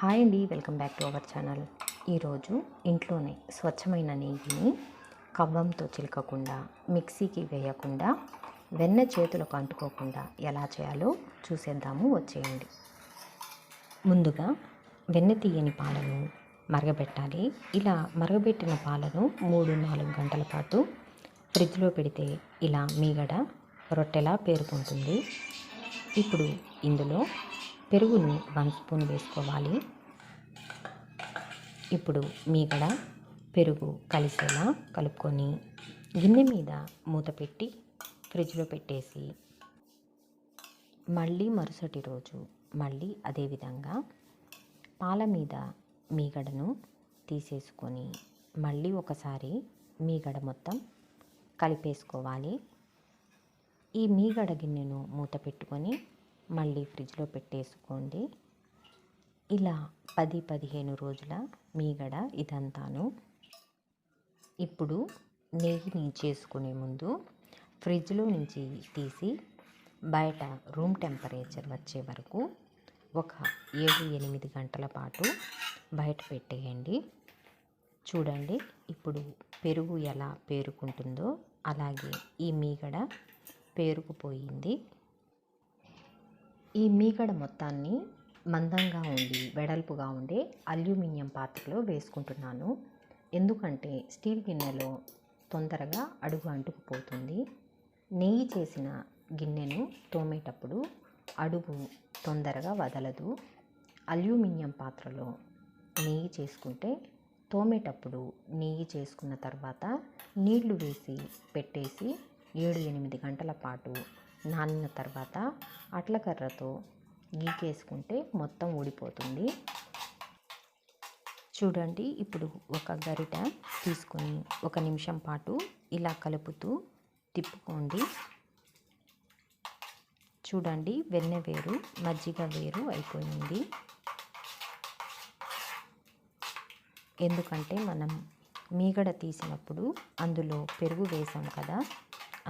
Hi అండి, welcome back to our channel. ఈరోజు ఇంట్లోనే స్వచ్ఛమైన నెయ్యిని కవ్వంతో చిలకకుండా, మిక్సీకి వేయకుండా, వెన్న చేతులకు అంటుకోకుండా ఎలా చేయాలో చూసేద్దాము, వచ్చేయండి. ముందుగా వెన్న తీయని పాలను మరగబెట్టాలి. ఇలా మరగబెట్టిన పాలను 3-4 గంటల పాటు ఫ్రిడ్జ్లో పెడితే ఇలా మీగడ రొట్టెలా పేరుకుంటుంది. ఇప్పుడు ఇందులో పెరుగుని 1 స్పూన్ వేసుకోవాలి. ఇప్పుడు మీగడ పెరుగు కలిసేలా కలుపుకొని గిన్నె మీద మూత పెట్టి ఫ్రిడ్జ్లో పెట్టేసి మళ్ళీ మరుసటి రోజు మళ్ళీ అదేవిధంగా పాల మీద మీగడను తీసేసుకొని మళ్ళీ ఒకసారి మీగడ మొత్తం కలిపేసుకోవాలి. ఈ మీగడ గిన్నెను మూత పెట్టుకొని మళ్ళీ ఫ్రిడ్జ్లో పెట్టేసుకోండి. ఇలా 10-15 రోజుల మీగడ ఇదంతాను. ఇప్పుడు నెయ్యిని చేసుకునే ముందు ఫ్రిడ్జ్లో నుంచి తీసి బయట రూమ్ టెంపరేచర్ వచ్చే వరకు ఒక 7-8 గంటల పాటు బయట పెట్టేయండి. చూడండి, ఇప్పుడు పెరుగు ఎలా పేరుకుంటుందో అలాగే ఈ మీగడ పేరుకుపోయింది. ఈ మీగడ మొత్తాన్ని మందంగా ఉండి వెడల్పుగా ఉండే అల్యూమినియం పాత్రలో వేసుకుంటున్నాను. ఎందుకంటే స్టీల్ గిన్నెలో తొందరగా అడుగు అంటుకుపోతుంది. నెయ్యి చేసిన గిన్నెను తోమేటప్పుడు అడుగు తొందరగా వదలదు. అల్యూమినియం పాత్రలో నెయ్యి చేసుకుంటే తోమేటప్పుడు నెయ్యి చేసుకున్న తర్వాత నీళ్లు వేసి పెట్టేసి 7-8 గంటల పాటు నానిన తర్వాత అట్లకర్రతో గీకేసుకుంటే మొత్తం ఊడిపోతుంది. చూడండి, ఇప్పుడు ఒక గరిట తీసుకొని 1 నిమిషం పాటు ఇలా కలుపుతూ తిప్పుకోండి. చూడండి, వెన్న వేరు మజ్జిగ వేరు అయిపోయింది. ఎందుకంటే మనం మీగడ తీసినప్పుడు అందులో పెరుగు వేసాం కదా,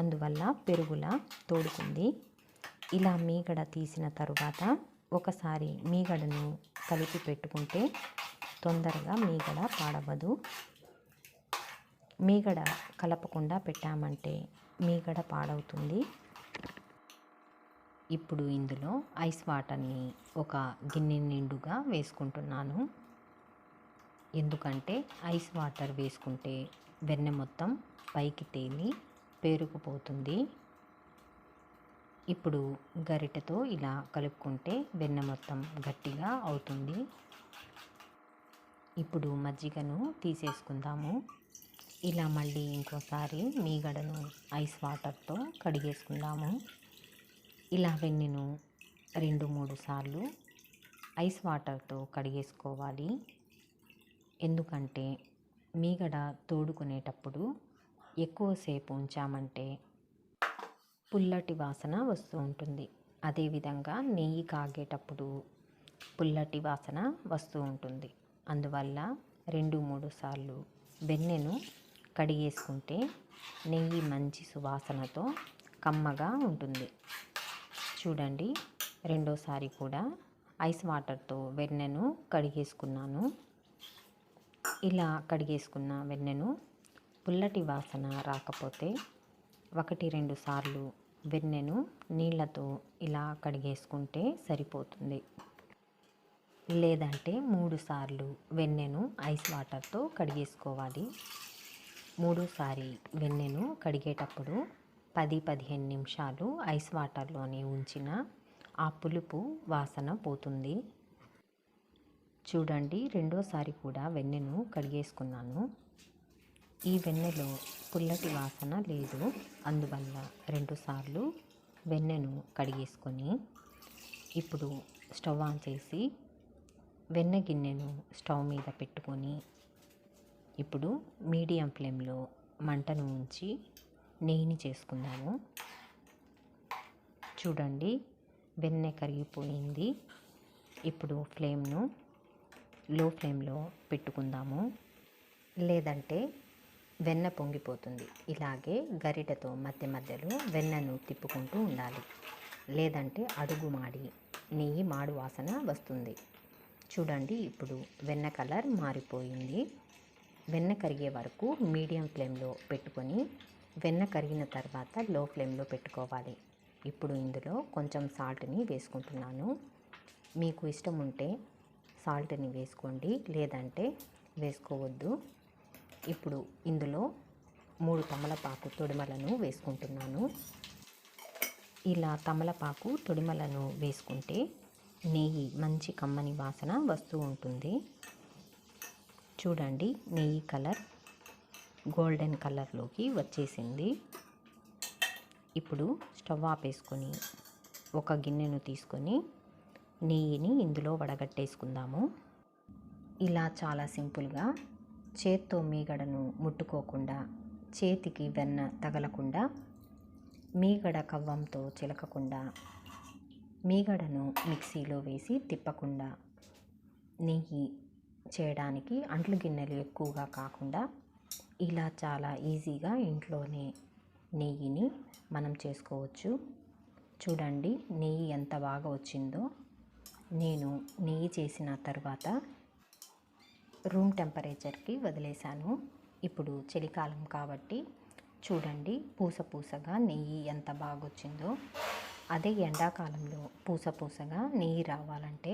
అందువల్ల పెరుగులా తోడుకుంది. ఇలా మీగడ తీసిన తరువాత ఒకసారి మీగడను కలిపి పెట్టుకుంటే తొందరగా మీగడ పాడవదు. మీగడ కలపకుండా పెట్టామంటే మీగడ పాడవుతుంది. ఇప్పుడు ఇందులో ఐస్ వాటర్ని ఒక గిన్నె నిండుగా వేసుకుంటున్నాను. ఎందుకంటే ఐస్ వాటర్ వేసుకుంటే వెన్న మొత్తం పైకి తేలి పేరుకుపోతుంది. ఇప్పుడు గరిటెతో ఇలా కలుపుకుంటే వెన్న మొత్తం గట్టిగా అవుతుంది. ఇప్పుడు మజ్జిగను తీసేసుకుందాము. ఇలా మళ్ళీ ఇంకోసారి మీగడను ఐస్ వాటర్తో కడిగేసుకుందాము. ఇలా వెన్నను 2-3 సార్లు ఐస్ వాటర్తో కడిగేసుకోవాలి. ఎందుకంటే మీగడ తోడుకునేటప్పుడు ఎక్కువసేపు ఉంచామంటే పుల్లటి వాసన వస్తూ ఉంటుంది. అదేవిధంగా నెయ్యి కాగేటప్పుడు పుల్లటి వాసన వస్తూ ఉంటుంది. అందువల్ల 2-3 సార్లు వెన్నెను కడిగేసుకుంటే నెయ్యి మంచి సువాసనతో కమ్మగా ఉంటుంది. చూడండి, రెండోసారి కూడా ఐస్ వాటర్తో వెన్నెను కడిగేసుకున్నాను. ఇలా కడిగేసుకున్న వెన్నెను పుల్లటి వాసన రాకపోతే 1-2 సార్లు వెన్నెను నీళ్ళతో ఇలా కడిగేసుకుంటే సరిపోతుంది. లేదంటే 3 సార్లు వెన్నెను ఐస్ వాటర్తో కడిగేసుకోవాలి. 3సారి వెన్నెను కడిగేటప్పుడు 10-15 నిమిషాలు ఐస్ వాటర్లోనే ఉంచిన ఆ పులుపు వాసన పోతుంది. చూడండి, రెండోసారి కూడా వెన్నెను కడిగేసుకున్నాను. ఈ వెన్నెలో పుల్లటి వాసన లేదు. అందువల్ల 2 సార్లు వెన్నెను కడిగేసుకొని ఇప్పుడు స్టవ్ ఆన్ చేసి వెన్న గిన్నెను స్టవ్ మీద పెట్టుకొని ఇప్పుడు మీడియం ఫ్లేమ్లో మంటను ఉంచి నెయ్యిని చేసుకుందాము. చూడండి, వెన్న కరిగిపోయింది. ఇప్పుడు ఫ్లేమ్ను లో ఫ్లేమ్లో పెట్టుకుందాము. లేదంటే వెన్న పొంగిపోతుంది. ఇలాగే గరిటెతో మధ్య మధ్యలో వెన్నను తిప్పుకుంటూ ఉండాలి. లేదంటే అడుగు మాడి నెయ్యి మాడు వాసన వస్తుంది. చూడండి, ఇప్పుడు వెన్న కలర్ మారిపోయింది. వెన్న కరిగే వరకు మీడియం ఫ్లేమ్లో పెట్టుకొని వెన్న కరిగిన తర్వాత లో ఫ్లేమ్లో పెట్టుకోవాలి. ఇప్పుడు ఇందులో కొంచెం సాల్ట్ని వేసుకుంటున్నాను. మీకు ఇష్టం ఉంటే సాల్ట్ని వేసుకోండి, లేదంటే వేసుకోవద్దు. ఇప్పుడు ఇందులో 3 తమలపాకు తొడిమలను వేసుకుంటున్నాను. ఇలా తమలపాకు తొడిమలను వేసుకుంటే నెయ్యి మంచి కమ్మని వాసన వస్తూ ఉంటుంది. చూడండి, నెయ్యి కలర్ గోల్డెన్ కలర్లోకి వచ్చేసింది. ఇప్పుడు స్టవ్ ఆపేసుకొని ఒక గిన్నెను తీసుకొని నెయ్యిని ఇందులో వడగట్టేసుకుందాము. ఇలా చాలా సింపుల్గా చేత్తో మీగడను ముట్టుకోకుండా, చేతికి వెన్న తగలకుండా, మీగడ కవ్వంతో చిలకకుండా, మీగడను మిక్సీలో వేసి తిప్పకుండా నెయ్యి చేయడానికి అంట్లు గిన్నెలు ఎక్కువగా కాకుండా ఇలా చాలా ఈజీగా ఇంట్లోనే నెయ్యిని మనం చేసుకోవచ్చు. చూడండి, నెయ్యి ఎంత బాగా వచ్చిందో. నేను నెయ్యి చేసిన తర్వాత రూమ్ టెంపరేచర్కి వదిలేశాను. ఇప్పుడు చలికాలం కాబట్టి చూడండి, పూసగా నెయ్యి ఎంత బాగా వచ్చిందో. అదే ఎండాకాలంలో పూసగా నెయ్యి రావాలంటే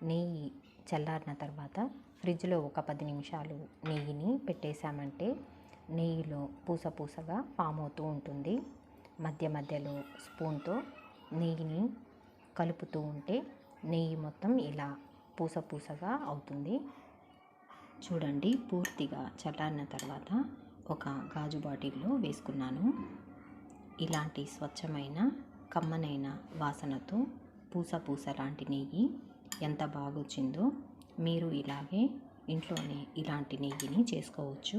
నెయ్యి చల్లారిన తర్వాత ఫ్రిడ్జ్లో ఒక 10 నిమిషాలు నెయ్యిని పెట్టేశామంటే నెయ్యిలో పూసగా ఫామ్ అవుతూ ఉంటుంది. మధ్య మధ్యలో స్పూన్తో నెయ్యిని కలుపుతూ ఉంటే నెయ్యి మొత్తం ఇలా పూసగా అవుతుంది. చూడండి, పూర్తిగా చల్లారిన తర్వాత ఒక గాజు బాటిల్లో వేసుకున్నాను. ఇలాంటి స్వచ్ఛమైన కమ్మనైన వాసనతో పూస లాంటి నెయ్యి ఎంత బాగొచ్చిందో. మీరు ఇలాగే ఇంట్లోనే ఇలాంటి నెయ్యిని చేసుకోవచ్చు.